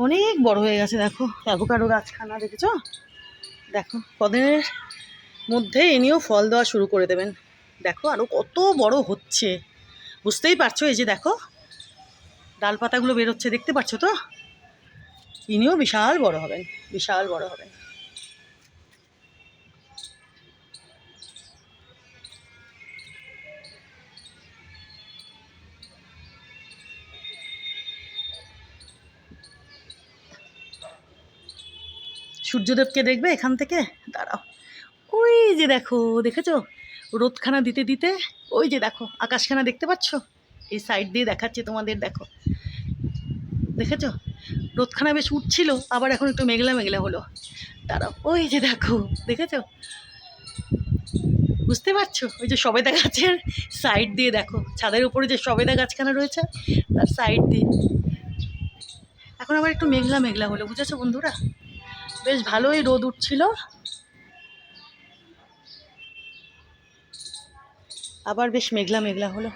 অনেক বড় হয়ে গেছে দেখো অ্যাভোকাডো গাছখানা, দেখেছ? দেখো কদিনের মধ্যে এনেও ফল দেওয়া শুরু করে দেবেন। দেখো আরও কত বড় হচ্ছে, বুঝতেই পারছো? এই যে দেখো ডালপাতাগুলো বেরোচ্ছে, দেখতে পাচ্ছ তো? ইনিও বিশাল বড় হবেন, বিশাল বড় হবেন। সূর্যদেবকে দেখবে এখান থেকে, দাঁড়াও। ওই যে দেখো, দেখেছো রোদখানা দিতে দিতে ওই যে দেখো আকাশখানা দেখতে পাচ্ছ? এই সাইড দিয়ে দেখাচ্ছে তোমাদের, দেখো দেখেছো রোদখানা বেশ উঠছিল, আবার এখন একটু মেঘলা মেঘলা হলো। দাঁড়াও, ওই যে দেখো, দেখেছো? বুঝতে পারছো? ওই যে সবেদা গাছের সাইড দিয়ে দেখো, ছাদের উপরে যে সবেদা গাছখানা রয়েছে তার সাইড দিয়ে এখন আবার একটু মেঘলা মেঘলা হলো, বুঝেছো বন্ধুরা? বেশ ভালোই রোদ উঠছিল, আবার বেশ মেঘলা মেঘলা হলো।